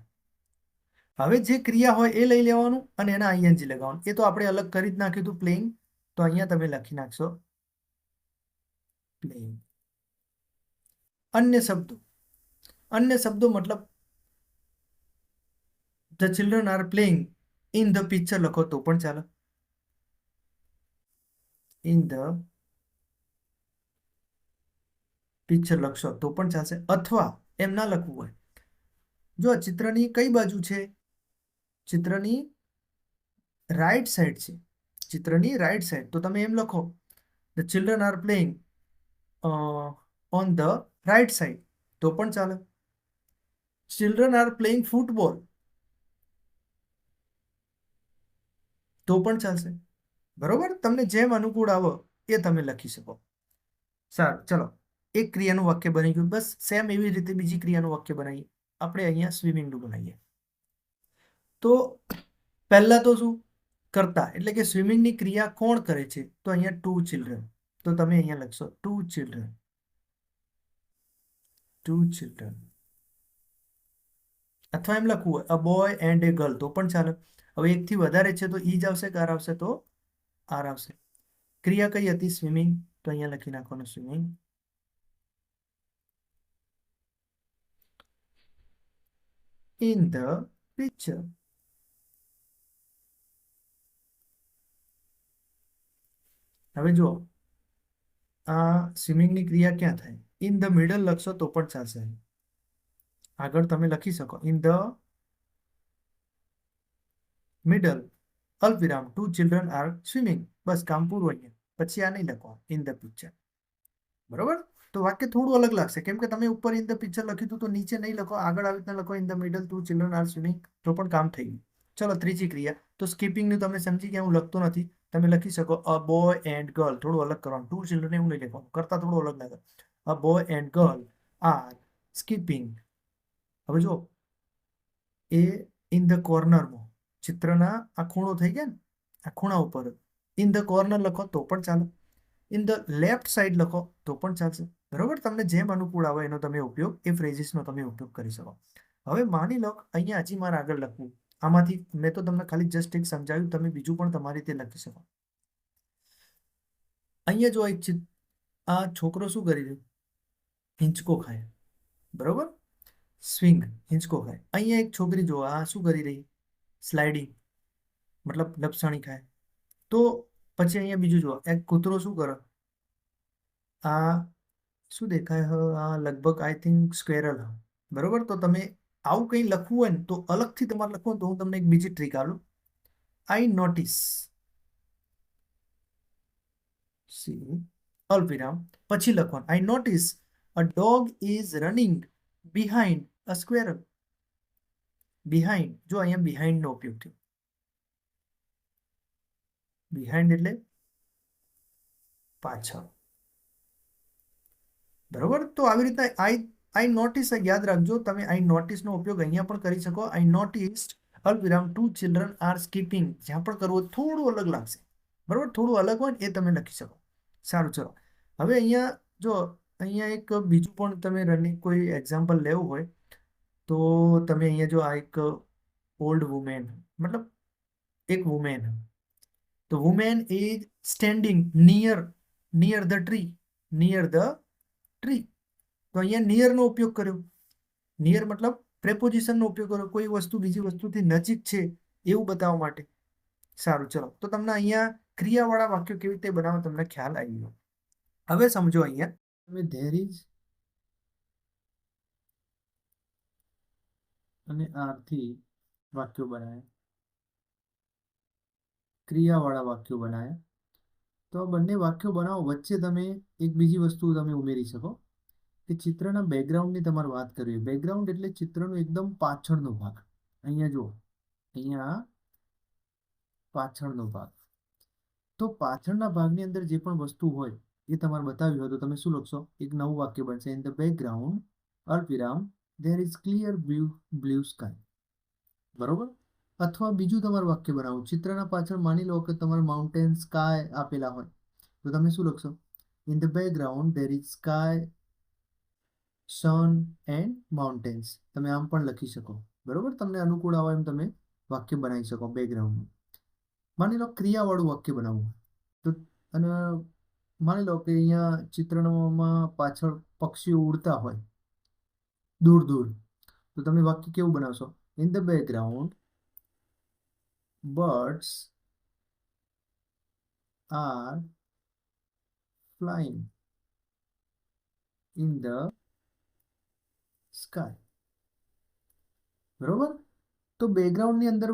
હવે જે ક્રિયા હોય એ લઈ લેવાનું અને એના આઈએનજી લગાવવાનું. એ તો આપણે અલગ કરી જ નાખ્યું હતું પ્લેઇંગ, તો અહીંયા તમે લખી નાખશો પ્લેઇંગ. અન્ય શબ્દો, અન્ય શબ્દો મતલબ the children are playing in the picture લખો તો પણ ચાલે, ઇન ધ પિક્ચર લખશો તો પણ ચાલશે. અથવા એમ ના લખવું હોય, જો આ ચિત્રની કઈ બાજુ છે? ચિત્રની રાઈટ સાઈડ છે, ચિત્રની રાઈટ સાઈડ, તો તમે એમ લખો the children are playing on the right side તો પણ ચાલે. ચિલ્ડ્રન આર પ્લેઇંગ ફૂટબોલ તો પણ ચાલશે. બરોબર, તમને જેમ અનુકૂળ આવો એ તમે લખી શકો. સારું, ચલો એક ક્રિયાનું વાક્ય બની ગયું. બસ સેમ એવી રીતે બીજી ક્રિયાનું વાક્ય બનાવીએ. આપણે અહીંયા સ્વિમિંગનું બનાવીએ. તો પહેલા તો શું કરતા, એટલે કે સ્વિમિંગની ક્રિયા કોણ કરે છે? તો અહીંયા 2 ચિલ્ડ્રન, તો તમે અહીંયા લખશો 2 ચિલ્ડ્રન, 2 ચિલ્ડ્રન. અથવા એમ લખવું હોય અ બોય એન્ડ એ ગર્લ તો પણ ચાલે. હવે એકથી વધારે છે તો ઈ જ આવશે કે આર આવશે? તો આર આવશે. ક્રિયા કઈ હતી? સ્વિમિંગ, તો અહીંયા લખી નાખવાનું સ્વિમિંગ. In the picture. હવે જુઓ, આ સ્વિમિંગની ક્રિયા ક્યાં થાય? ઇન ધ મિડલ લખશો તો પણ ચાલશે. આગળ તમે લખી શકો ઇન ધ મિડલ અલ્પવિરામ 2 ચિલ્ડ્રન આર સ્વિમિંગ. બસ કામ પૂરું અહીંયા. પછી આ નહીં લખો ઇન ધ પિક્ચર. બરોબર, તો વાક્ય થોડું અલગ લાગશે કેમ કે તમે ઉપર ઇન ધ પિક્ચર લખ્યું હતું તો નીચે નહીં લખો, આગળ આવી રીતના લખો in the middle 2 children are swimming, તો પણ કામ થઈ ગયું. ચલો ત્રીજી ક્રિયા, તો સ્કીપિંગનું તમે સમજી ગયા, હું લખતો નથી. તમે લખી શકો અ બોય એન્ડ ગર્લ, થોડું અલગ કરવાનું. 2 ચિલ્ડ્રન એવું નહીં લખવાનું, કરતા થોડું અલગ લાગે. A boy and girl are skipping. હવે જો એ ઇન ધ કોર્નરમાં, ચિત્રના આ ખૂણો થઈ ગયા ને, આ ખૂણા ઉપર ઇન ધ કોર્નર લખો તો પણ ચાલે. ઇન ધ લેફ્ટ સાઈડ લખો તો પણ ચાલશે. બરોબર, તમને જેમ અનુકૂળ આવે એનો તમે ઉપયોગ, એ ફ્રેઝિસનો તમે ઉપયોગ કરી શકો. હવે માની લો અહીંયા હજી મારે આગળ લખવું, આમાંથી મેં તો તમને ખાલી જસ્ટ એક સમજાવ્યું, તમે બીજું પણ તમારી રીતે લખી શકો. અહીંયા જો એક આ છોકરો શું કરી રહ્યો? હિંચકો ખાય. બરોબર, સ્વિંગ, હિંચકો ખાય. અહીંયા એક છોકરી જો આ શું કરી રહી? સ્લાઇડિંગ, મતલબ લપસણી ખાય. તો પછી અહીંયા બીજું જો એક કૂતરો શું કરે? આ શું દેખાય? આ લગભગ આઈ થિંક સ્ક્વેરલ. બરોબર, તો તમે આવું કંઈ લખવું હોય ને તો અલગથી તમારે લખવું હોય તો હું તમને એક બીજી ટ્રીક આલું. આઈ નોટિસ, સી અલ્પવિરામ, પછી લખવાનું I notice a dog is running behind a squirrel. Behind, જો અહીંયા બિહાઇન્ડ નો ઉપયોગ થયો. બિહાઇન્ડ એટલે પાછળ. બરોબર, તો આવી રીતના આઈ નોટિસ, યાદ રાખજો તમે આઈ નોટિસ નો ઉપયોગ અહીંયા પણ કરી શકો. આઈ નોટિસ્ડ અલ્પવિરામ 2 ચિલ્ડ્રન આર સ્કીપિંગ, જ્યાં પણ કરવું થોડું અલગ લાગશે. બરોબર, થોડું અલગ હોય ને એ તમે લખી શકો. સારું, ચલો હવે અહીંયા જો અહીંયા એક બીજું પણ તમે રનિંગ કોઈ એક્ઝામ્પલ લેવું હોય તો તમે અહીંયા જો આ એક ઓલ્ડ વુમેન, મતલબ એક વુમેન, તો woman is standing near the tree, near the tree. તો અહીંયા નિયર નો ઉપયોગ કર્યો. નિયર મતલબ પ્રેપોઝિશન નો ઉપયોગ કર્યો, કોઈ વસ્તુ બીજી વસ્તુથી નજીક છે એવું બતાવવા માટે. સારું, ચલો તો તમને અહીંયા ક્રિયાવાળા વાક્યો કેવી રીતે બનાવો તમને ખ્યાલ આવી ગયો. હવે સમજો અહીંયા તમે ધેર ઇઝ અને આરથી વાક્યો બનાવ્યા, ક્રિયાવાળા વાક્યો બનાવ્યા. તો આ બંને વાક્યો બનાવો, વચ્ચે તમે એક બીજી વસ્તુ તમે ઉમેરી શકો કે ચિત્રના બેકગ્રાઉન્ડની તમારે વાત કરવી. બેકગ્રાઉન્ડ એટલે ચિત્રનો એકદમ પાછળનો ભાગ. અહીંયા જુઓ, અહીંયા પાછળનો ભાગ. તો પાછળના ભાગની અંદર જે પણ વસ્તુ હોય એ તમારે બતાવ્યું હોય તો તમે શું લખશો? એક નવું વાક્ય બનશે, ઇન ધ બેકગ્રાઉન્ડ અલ્પવિરામ there is clear blue sky. બરોબર? અથવા બીજું તમારું વાક્ય બનાવો, ચિત્રના પાછળ માની લો કે તમારે માઉન્ટેન સ્કાય આપેલા હોય તો તમે શું લખશો? In the background there is sky, sun and mountains. તમે આમ પણ લખી શકો. બરોબર? તમને અનુકૂળ આવે એમ તમે વાક્ય બનાવી શકો બેકગ્રાઉન્ડમાં. માની લો ક્રિયાવાળું વાક્ય બનાવવું તો, અને માની લો કે અહીંયા ચિત્રમાં પાછળ પક્ષીઓ ઉડતા હોય દૂર દૂર, તો તમે વાક્ય કેવું બનાવશો? In the background birds are flying in the sky. બરોબર? તો બેકગ્રાઉન્ડની અંદર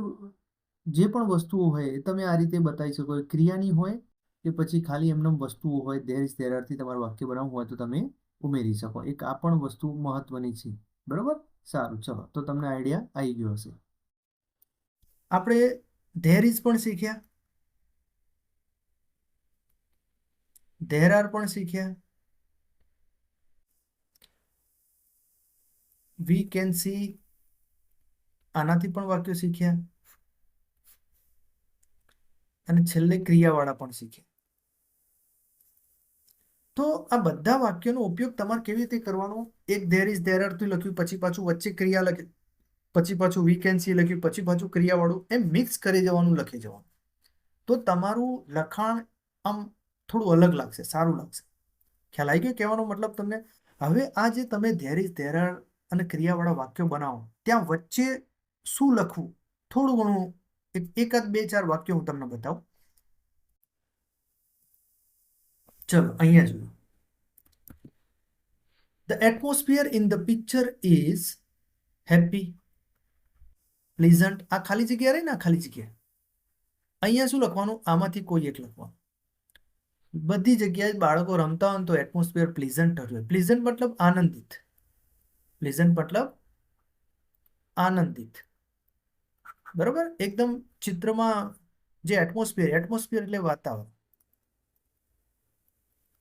જે પણ વસ્તુઓ હોય એ તમે આ રીતે બતાવી શકો. ક્રિયાની હોય કે પછી ખાલી એમને વસ્તુઓ હોય, ધેર ઇઝ ધેરથી તમારું વાક્ય બનાવવું હોય તો તમે ઉમેરી શકો. એક આ પણ વસ્તુ મહત્વની છે. બરોબર? સારું, ચલો તો તમને આઈડિયા આવી ગયો હશે. આપણે ધેર ઇઝ પણ શીખ્યા, ધેર આર પણ શીખ્યા, વી કેન સી આનાથી પણ વાક્યો શીખ્યા, અને છેલ્લે ક્રિયાવાળા પણ શીખ્યા. તો આ બધા વાક્યોનો ઉપયોગ તમારે કેવી રીતે કરવાનો? એક ધેર ઇઝ ધેર આરથી લખ્યું, પછી પાછું વચ્ચે ક્રિયા લખી, પછી પાછું વી કેન સી લખ્યું, પછી પાછું ક્રિયાવાળું, એમ મિક્સ કરી જવાનું, લખી જવાનું. તો તમારું લખાણ આમ થોડું અલગ લાગશે, સારું લાગશે. ખ્યાલ આવી ગયો કહેવાનો મતલબ તમને? હવે આ જે તમે ધેર ઇઝ ધેર આર અને ક્રિયાવાળા વાક્યો બનાવો, ત્યાં વચ્ચે શું લખવું, થોડું ઘણું એકાદ બે ચાર વાક્યો હું તમને બતાવું. ચલો અહીંયા જોયું. The atmosphere in the picture is happy, pleasant. આ ખાલી જગ્યા રહી ને, ખાલી જગ્યા. અહીંયા શું લખવાનું? આમાંથી કોઈ એક લખવાનું. બધી જગ્યાએ બાળકો રમતા હોય તો એટમોસ્ફિયર પ્લીઝન્ટ હોય. પ્લીઝન્ટ મતલબ આનંદિત. પ્લીઝન્ટ મતલબ આનંદિત. બરોબર? એકદમ ચિત્રમાં જે એટમોસ્ફિયર એટલે વાતાવરણ.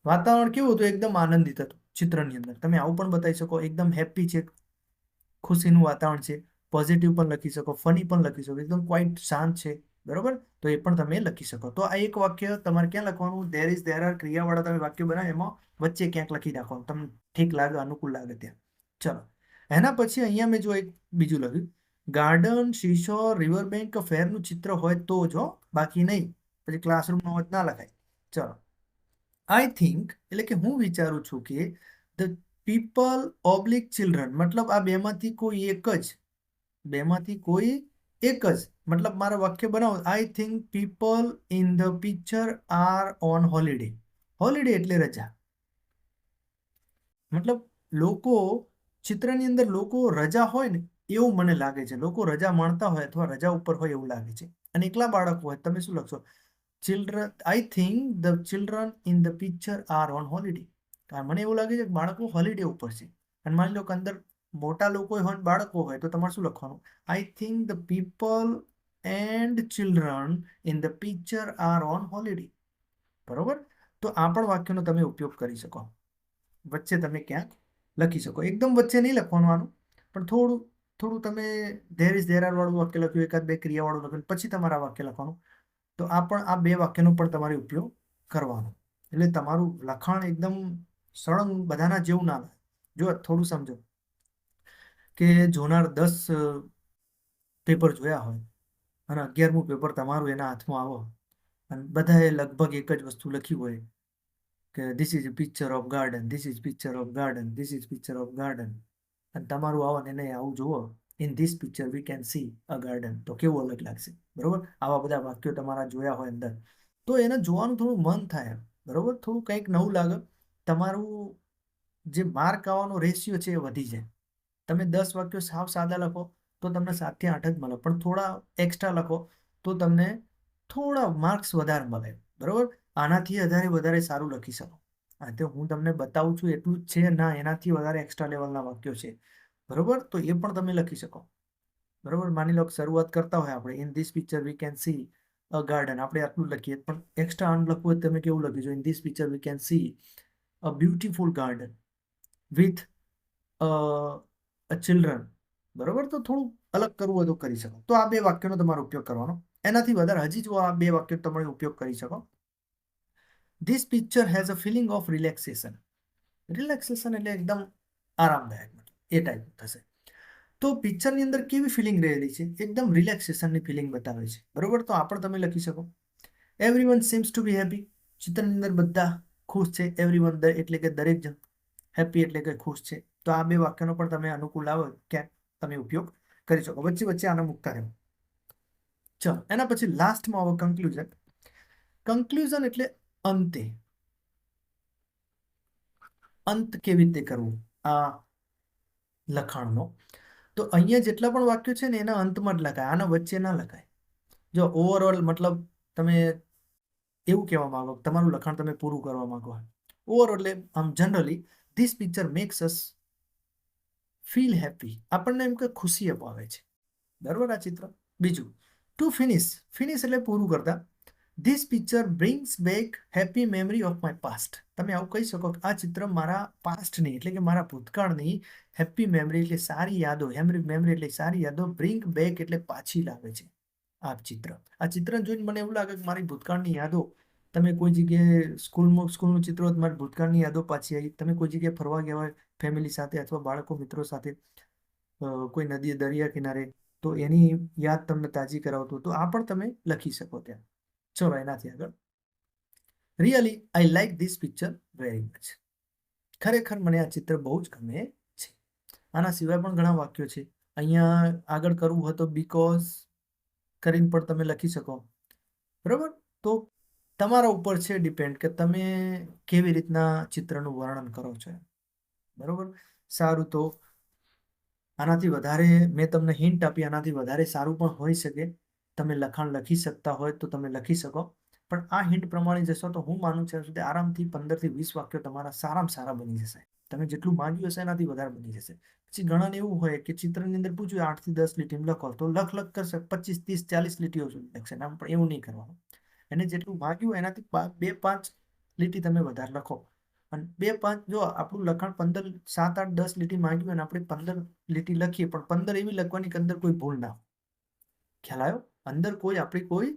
વાતાવરણ કેવું હતું? એકદમ આનંદિત હતું ચિત્રની અંદર. તમે આવું પણ બતાવી શકો, એકદમ હેપી છે, ખુશીનું વાતાવરણ છે. પોઝિટિવ પણ લખી શકો, ફની પણ લખી શકો, એકદમ ક્વાઇટ શાંત છે. બરોબર? તો એ પણ તમે લખી શકો. તો આ એક વાક્ય તમારે ક્યાં લખવાનું? ધેર ઇઝ ધેર આર ક્રિયાવાળા તમે વાક્ય બનાવે એમાં વચ્ચે ક્યાંક લખી નાખવાનું, તમને ઠીક લાગે, અનુકૂળ લાગે ત્યાં. ચલો, એના પછી અહીંયા મેં જો એક બીજું લખ્યું, ગાર્ડન, શીશો, રિવર બેંક, ફેરનું ચિત્ર હોય તો જો, બાકી નહીં. પછી ક્લાસરૂમનો હોય ના લખાય. ચલો, આઈ થિંક એટલે કે હું વિચારું છું કે ધ પીપલ ઓબ્લિક ચિલ્ડ્રન, મતલબ આ બેમાંથી કોઈ એક જ, બેમાંથી કોઈ એક જ, મતલબ મારા વાક્ય બનાવો. I think people in the picture are on holiday. Holiday એટલે રજા. મતલબ લોકો, ચિત્રની અંદર લોકો રજા હોય ને એવું મને લાગે છે. લોકો રજા માણતા હોય અથવા રજા ઉપર હોય એવું લાગે છે. અને એકલા બાળકો હોય, તમે શું લખશો? Children, I think the children in the picture are on holiday. મને એવું લાગે છે કે બાળકો હોલિડે ઉપર છે. અને માની લો કે અંદર મોટા લોકો હોય, બાળકો હોય, તો તમારે શું લખવાનું? I think the people and children in the picture are on holiday. બરોબર? તો આ પણ વાક્યનો તમે ઉપયોગ કરી શકો. વચ્ચે તમે ક્યાંક લખી શકો. એકદમ વચ્ચે નહીં લખવાનું આનું, પણ થોડું થોડું તમે ધેર ઇઝ ધેર આર વાળું વાક્ય લખ્યું, એકાદ બે ક્રિયાવાળું લખ્યું, પછી તમારા વાક્ય લખવાનું. તો આ પણ, આ બે વાક્યનો પણ તમારે ઉપયોગ કરવાનો. એટલે તમારું લખાણ એકદમ સળંગ બધાના જેવું ના લાગે. જો થોડું સમજો કે જોનાર 10 પેપર જોયા હોય અને 11મું પેપર તમારું એના હાથમાં આવો અને બધાએ લગભગ એક જ વસ્તુ લખી હોય કે this is picture of garden, this is picture of garden, this is picture of garden. અને તમારું આવો ને નહીં, આવું જુઓ, in this picture we can see a garden. તો કેવું અલગ લાગશે? બરોબર? આવા બધા વાક્યો તમારા જોયા હોય અંદર, તો એને જોવાનું થોડું મન થાય. બરોબર? થોડું કંઈક નવું લાગે. તમારું જે માર્ક આવવાનો રેશિયો છે એ વધી જાય. તમે 10 વાક્યો સાવ સાદા લખો તો તમને 7 થી 8 જ મળે, પણ થોડા એક્સ્ટ્રા લખો તો તમને થોડા માર્ક્સ વધારે મળે. બરોબર? આનાથી વધારે સારું લખી શકો. આ તો હું તમને બતાવું છું એટલું જ છે ના, એનાથી વધારે એક્સ્ટ્રા લેવલના વાક્યો છે. બરોબર? તો એ પણ તમે લખી શકો. બરોબર? માની લો કે શરૂઆત કરતા હોય આપણે, in this picture we can see garden, આપણે આટલું લખીએ, પણ એક્સ્ટ્રા આન લખવું હોય તમે કેવું લખી જો, in this picture we can see a beautiful garden with children. બરોબર, તો થોડું અલગ કરવું હોય તો કરી શકો. તો આ બે વાક્યનો તમારો ઉપયોગ કરવાનો. એનાથી વધારે હજી જો આ બે વાક્યો તમે ઉપયોગ કરી શકો. This picture has a feeling of relaxation. Relaxation એટલે એકદમ આરામદાયક, એ ટાઈપ થશે. તો પિક્ચરની અંદર કેવી ફિલિંગ રહેલી છે? એકદમ રિલેક્સેશનની ફિલિંગ બતાવે છે. બરોબર, તો આ પણ તમે લખી શકો. Everyone seems to B happy. ચિત્રની અંદર બધા ખુશ છે. એવરીવન એટલે કે દરેક જણ, હેપી એટલે કે ખુશ છે. તો આ બે વાક્યનો પણ તમે અનુકૂળ આવો ક્યાંક તમે ઉપયોગ કરી શકો. વચ્ચે વચ્ચે આને મૂકતા રહેવું. ચલો, એના પછી લાસ્ટમાં હવે કન્ક્લુઝન. કન્ક્લુઝન એટલે અંતે. અંત કેવી રીતે કરવું આ લખાણનો? તો અહીંયા જેટલા પણ વાક્યો છે ને એના અંતમાં જ લખાય, આના વચ્ચે ના લખાય. જો ઓવરઓલ મતલબ તમે એવું કહેવા માંગો, તમારું લખાણ તમે પૂરું કરવા માંગો. ઓવરઓલ એટલે આમ generally this picture makes us feel happy. આપણને એમ કે ખુશી અપાવે છે. બરોબર, આ ચિત્ર. બીજું, ટુ ફિનિશ. ફિનિશ એટલે પૂરું કરતા. This picture brings back happy memory of my past. તમે આવું કહી શકો કે આ ચિત્ર મારા પાસ્ટની એટલે કે મારા ભૂતકાળની હેપી મેમરી એટલે સારી યાદો, મેમરી એટલે સારી યાદો, બ્રિંગ બેક એટલે પાછી લાવે છે આ ચિત્ર. આ ચિત્ર જોઈને મને એવું લાગે કે મારી ભૂતકાળની યાદો, તમે કોઈ જગ્યાએ સ્કૂલનું ચિત્ર હોય, મારી ભૂતકાળની યાદો પાછી આવી. તમે કોઈ જગ્યાએ ફરવા ગયા હોય ફેમિલી સાથે અથવા બાળકો મિત્રો સાથે, કોઈ નદી દરિયા કિનારે, તો એની યાદ તમને તાજી કરાવતું, તો આ પણ તમે લખી શકો ત્યાં. ચલો, એનાથી આગળ. Really I like this picture very much. ખરેખર મને આ ચિત્ર બહુ જ ગમે છે. આના સિવાય પણ ઘણા વાક્યો છે. અહીંયા આગળ કરવું હોય તો બીકોઝ કરીને પણ તમે લખી શકો. બરોબર, તો તમારા ઉપર છે ડિપેન્ડ કે તમે કેવી રીતના ચિત્રનું વર્ણન કરો છો. બરોબર, સારું. તો આનાથી વધારે મેં તમને હિન્ટ આપી, આનાથી વધારે સારું પણ હોઈ શકે. તમે લખાણ લખી શકતા હોય તો તમે લખી શકો, પણ આ હિન્ટ પ્રમાણે જશો તો હું માનું છું સુધી આરામથી 15 થી 20 વાક્યો તમારા સારામાં સારા બની જશે. તમે જેટલું માંગ્યું હશે એનાથી વધારે બની જશે. પછી ઘણાને એવું હોય કે ચિત્રની અંદર પૂછ્યું 8 થી 10 લીટી લખો, તો લખ કરશે 25 30 40 લીટીઓ સુધી લખશે. આમ પણ એવું નહીં કરવાનું. એને જેટલું માંગ્યું એનાથી 2-5 લીટી તમે વધારે લખો. અને 2-5, જો આપણું લખાણ 15 7 8 10 લીટી માંગ્યું અને આપણે 15 લીટી લખીએ, પણ 15 એવી લખવાની કે અંદર કોઈ ભૂલ ના હોય. ખ્યાલ આવ્યો? અંદર આપણી કોઈ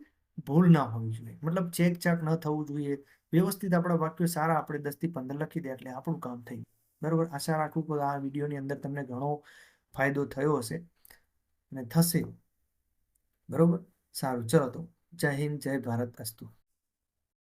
ભૂલ ના હોવી જોઈએ, મતલબ ચેક ચાક ન થવું જોઈએ. વ્યવસ્થિત આપણા વાક્યો સારા આપણે 10 થી 15 લખી દે એટલે આપણું કામ થઈ ગયું. બરોબર, આશા રાખું કે આ વિડીયોની અંદર તમને ઘણો ફાયદો થયો હશે અને થશે. બરોબર, સારું. ચલો, તો જય હિન્દ, જય ભારત. અસ્તુ.